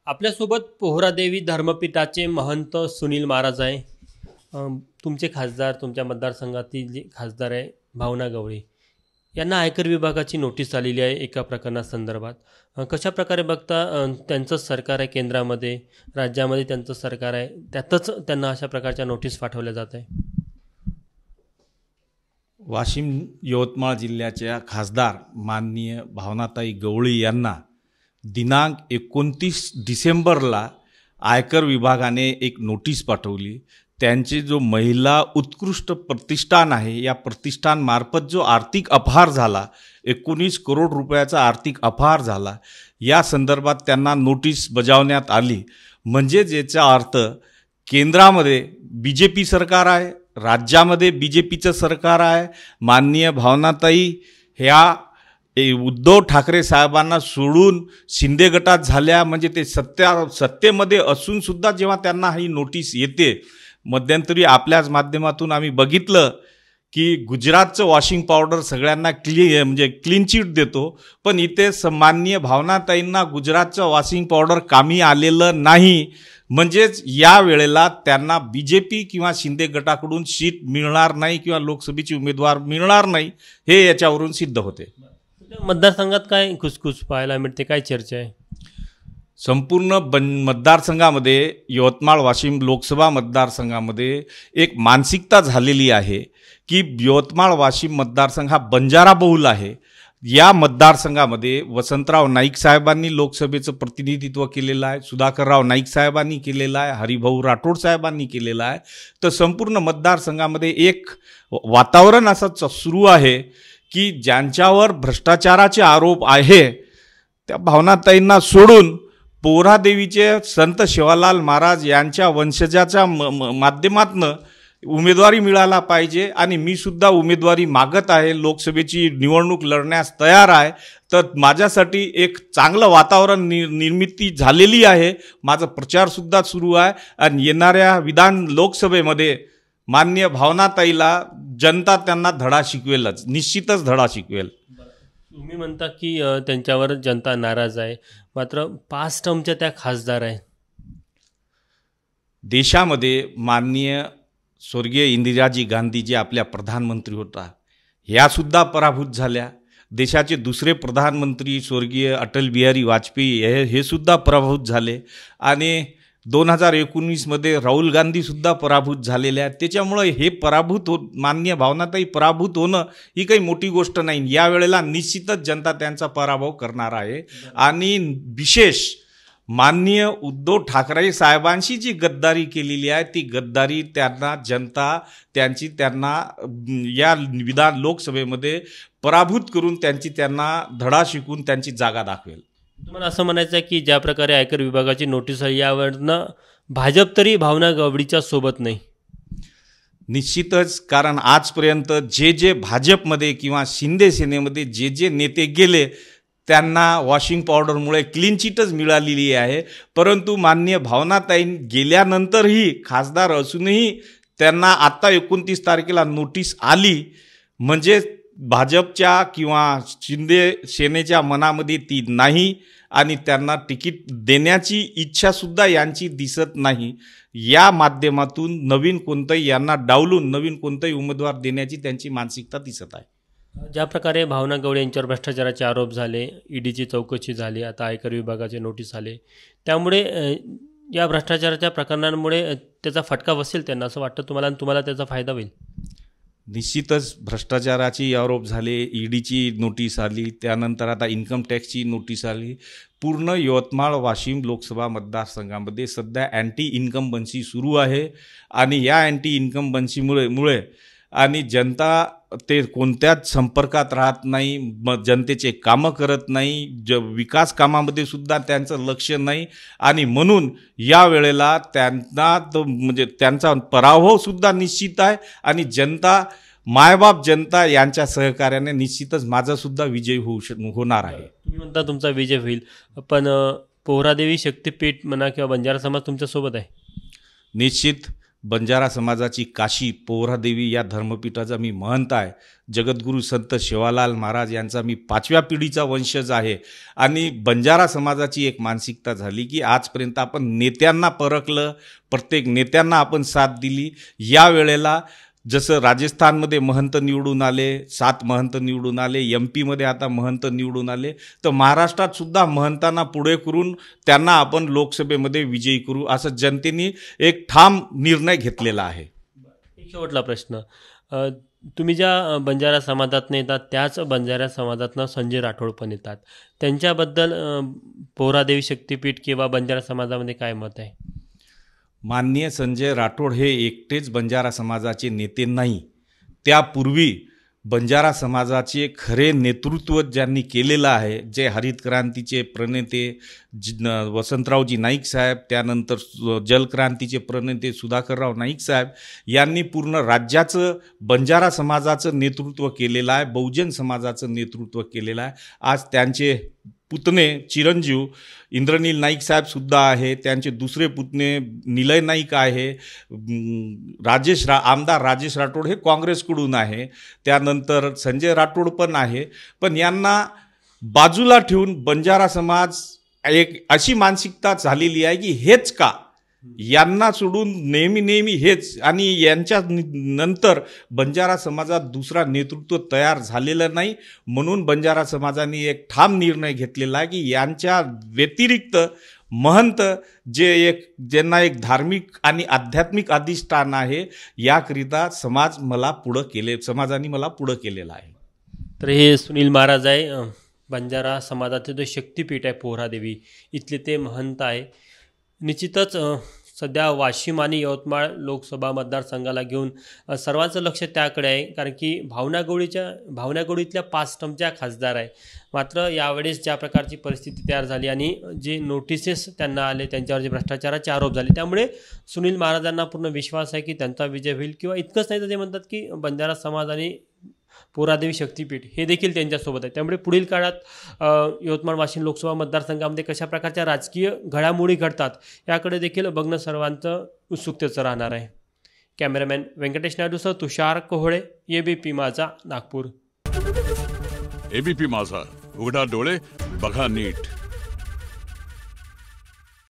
आपल्यासोबत पोहरादेवी धर्मपीठाचे महंत सुनील महाराज आहे. तुमचे खासदार, तुमच्या मतदारसंघातील जे खासदार आहे भावना गवळी, यांना आयकर विभागाची नोटीस आलेली आहे एका प्रकरणासंदर्भात. कशा प्रकारे बघता, त्यांचंच सरकार आहे केंद्रामध्ये, राज्यामध्ये त्यांचं सरकार आहे, त्यातच त्यांना अशा प्रकारच्या नोटीस पाठवल्या जात आहे? वाशिम यवतमाळ जिल्ह्याच्या खासदार माननीय भावनाताई गवळी यांना दिनांक 29 डिसेंबरला आयकर विभागाने एक नोटीस पाठवली. त्यांचे जो महिला उत्कृष्ट प्रतिष्ठान आहे, या प्रतिष्ठानमार्फत जो आर्थिक अपहार झाला, 19 करोड रुपयाचा आर्थिक अपहार झाला, या संदर्भात त्यांना नोटीस बजावण्यात आली. म्हणजे ज्याचा अर्थ केंद्रामध्ये BJP सरकार आहे, राज्यामध्ये BJPचं सरकार आहे. माननीय भावनाताई ह्या उद्धव ठाकरे साहेबांना सोडून शिंदे गटात झाल्या. म्हणजे ते सत्तेमध्ये असूनसुद्धा जेव्हा त्यांना ही नोटीस येते, मध्यंतरी आपल्याच माध्यमातून आम्ही बघितलं की गुजरातचं वॉशिंग पावडर सगळ्यांना क्लीन चिट देतो, पण इथे माननीय भावनाताईंना गुजरातचं वॉशिंग पावडर कामी आलेलं नाही. म्हणजेच या वेळेला त्यांना BJP किंवा शिंदे गटाकडून सीट मिळणार नाही किंवा लोकसभेची उमेदवार मिळणार नाही, हे याच्यावरून सिद्ध होते. मतदारसंघात काय खुसखुस पाहायला मिळते, काय चर्चा आहे? संपूर्ण मतदारसंघामध्ये, यवतमाळ वाशिम लोकसभा मतदारसंघामध्ये एक मानसिकता झालेली आहे की यवतमाळ वाशिम मतदारसंघ हा बंजारा बहुल आहे. या मतदारसंघामध्ये वसंतराव नाईक साहेबांनी लोकसभेचं प्रतिनिधित्व केलेलं आहे, सुधाकरराव नाईक साहेबांनी केलेलं आहे, हरिभाऊ राठोड साहेबांनी केलेलं आहे. तर संपूर्ण मतदारसंघामध्ये एक वातावरण असं सुरू आहे की ज्यांच्यावर भ्रष्टाचाराचे आरोप आहे त्या भावनाताईंना सोडून पोहरादेवीचे संत शिवालाल महाराज यांच्या वंशजाच्या माध्यमातून उमेदवारी मिळायला पाहिजे. आणि मी सुद्धा उमेदवारी मागत आहे, लोकसभेची निवडणूक लढण्यास तयार आहे. तर माझ्यासाठी एक चांगलं वातावरण निर्मिती झालेली आहे. माझा प्रचारसुद्धा सुरू आहे आणि येणाऱ्या लोकसभेमध्ये माननीय भावनाताईला जनता त्यांना धडा शिकवेलच, निश्चितच धडा शिकवेल. तुम्ही म्हणता की त्यांच्यावर जनता नाराज आहे, मात्र 5 टर्मच्या त्या खासदार आहे. देशामध्ये माननीय स्वर्गीय इंदिराजी गांधी जे आपल्या प्रधानमंत्री होता, ह्यासुद्धा पराभूत झाल्या. देशाचे दुसरे प्रधानमंत्री स्वर्गीय अटल बिहारी वाजपेयी हे सुद्धा पराभूत झाले. आणि 2019मध्ये राहुल गांधीसुद्धा पराभूत झालेले आहेत. त्याच्यामुळे हे माननीय भावनाताई पराभूत होणं ही काही मोठी गोष्ट नाही. यावेळेला निश्चितच जनता त्यांचा पराभव करणार आहे. आणि विशेष माननीय उद्धव ठाकरे साहेबांशी जी गद्दारी केलेली आहे, ती गद्दारी त्यांना जनता त्यांना या लोकसभेमध्ये पराभूत करून त्यांना धडा शिकून त्यांची जागा दाखवेल. तुम्हाला असं म्हणायचं आहे की ज्या प्रकारे आयकर विभागाची नोटीस आहे, यावरनं भाजप तरी भावना गवळीच्या सोबत नाही? निश्चितच. कारण आजपर्यंत जे भाजपमध्ये किंवा शिंदे सेनेमध्ये जे नेते गेले त्यांना वॉशिंग पावडरमुळे क्लीन चिटच मिळालेली आहे. परंतु माननीय भावनाताई गेल्यानंतरही, खासदार असूनही त्यांना आत्ता 29 तारखेला नोटीस आली. म्हणजे भाजपच्या किंवा शिंदे सेनेच्या मनामध्ये ती नाही आणि त्यांना तिकीट देण्याची इच्छासुद्धा यांची दिसत नाही. या माध्यमातून यांना डावलून नवीन कोणताही उमेदवार देण्याची त्यांची मानसिकता दिसत आहे. ज्या प्रकारे भावना गवळी यांच्यावर भ्रष्टाचाराचे आरोप झाले, ईडीची चौकशी झाली, आता आयकर विभागाचे नोटीस आले, त्यामुळे या भ्रष्टाचाराच्या प्रकरणांमुळे त्याचा फटका बसेल त्यांना असं वाटतं तुम्हाला, आणि तुम्हाला त्याचा फायदा होईल? निश्चितच. भ्रष्टाचाराचे आरोप झाले, ईडीची नोटीस आली, त्यानंतर आता इन्कम टॅक्सची नोटीस आली. पूर्ण यवतमाळ वाशिम लोकसभा मतदारसंघामध्ये सध्या अँटी इन्कम्बन्सी सुरू आहे. आणि या अँटी इन्कम्बन्सीमुळे आणि जनता ते कोणत्याच संपर्कात राहत नाही, जनतेचे कामं करत नाही, विकास कामामध्ये सुद्धा त्यांचं लक्ष नाही. आणि म्हणून या वेळेला त्यांचा पराभवसुद्धा निश्चित आहे. आणि मायबाप जनता यांच्या सहकार्याने निश्चितच माझासुद्धा विजय होणार आहे. तुम्ही म्हणता तुमचा विजय होईल, पण पोहरादेवी शक्तीपीठ म्हणा किंवा बंजारा समाज तुमच्यासोबत आहे? निश्चित. बंजारा समाजाची काशी पोहरादेवी या धर्मपीठाचा मी महंत आहे. जगद्गुरू संत सेवालाल महाराज यांचा मी 5व्या पिढीचा वंशज आहे. आणि बंजारा समाजाची एक मानसिकता झाली की आजपर्यंत आपण नेत्यांना परखलं, प्रत्येक नेत्यांना आपण साथ दिली. या वेळेला जसं राजस्थानमध्ये महंत निवडून आले, 7 महंत निवडून आले, MP मध्ये आता महंत निवडून आले, तर महाराष्ट्रात सुद्धा महंतांना पुढे करून त्यांना आपण लोकसभेमध्ये विजयी करू असं जनतेने एक ठाम निर्णय घेतलेला आहे. एक शेवटला प्रश्न, तुम्ही ज्या बंजारा समाजातनं येतात त्याच बंजारा समाजातनं संजय राठोड पण येतात, त्यांच्याबद्दल पोहरादेवी शक्तिपीठ किंवा बंजारा समाजामध्ये काय मत आहे? माननीय संजय राठोड हे एकटेच बंजारा समाजाचे नेते नाही, त्यापूर्वी बंजारा समाजाचे खरे नेतृत्व ज्यांनी केलेलं आहे, जे हरित क्रांतीचे प्रणेते वसंतरावजी नाईक साहेब, त्यानंतर जलक्रांतीचे प्रणेते सुधाकरराव नाईक साहेब यांनी पूर्ण राज्याचं बंजारा समाजाचं नेतृत्व केलेलं आहे, बहुजन समाजाचं नेतृत्व केलेलं आहे. आज त्यांचे पुतणे चिरंजीव इंद्रनील नाईक साहेब सुद्धा आहे, त्यांचे दुसरे पुतणे निलय नाईक आहे, आमदार राजेश राठोड हे काँग्रेसकडून आहे, त्यानंतर संजय राठोड पण आहे. पण यांना बाजूला ठेवून बंजारा समाज एक अशी मानसिकता झालेली आहे की हेच का, यांना सोडून नेहमी हेच, आणि यांच्या नंतर बंजारा समाजात दुसरा नेतृत्व तयार झालेलं नाही. म्हणून बंजारा समाजाने एक ठाम निर्णय घेतलेला आहे की यांच्या व्यतिरिक्त महंत ज्यांना एक धार्मिक आणि आध्यात्मिक अधिष्ठान आहे, याकरिता समाजाने मला पुढं केलेला आहे. तर हे सुनील महाराज आहे, बंजारा समाजाचे जो शक्तिपीठ आहे पोहरादेवी, इथले ते महंत आहे. निश्चितच सध्या वाशिम आणि यवतमाळ लोकसभा मतदारसंघाला घेऊन सर्वांचं लक्ष त्याकडे आहे, कारण की भावनागवडीतल्या 5 टर्मच्या खासदार आहे. मात्र यावेळेस ज्या प्रकारची परिस्थिती तयार झाली आणि जे नोटिसेस त्यांना आले, त्यांच्यावर जे भ्रष्टाचाराचे आरोप झाले, त्यामुळे सुनील महाराजांना पूर्ण विश्वास आहे की त्यांचा विजय होईल. किंवा इतकंच नाही तर ते म्हणतात की बंजारा समाज आणि पोहरादेवी शक्तिपीठ हे देखील त्यांच्यासोबत आहे. त्यामुळे पुढील काळात यवतमाळ वाशिम लोकसभा मतदारसंघामध्ये कशा प्रकारच्या राजकीय घडामोडी घडतात याकडे देखील बघणं सर्वांचं उत्सुकतेचं राहणार आहे. कॅमेरामॅन व्यंकटेश नायडूसह तुषार कोहळे, ABP माझा, नागपूर. ABP माझा, उघडा डोळे बघा नीट.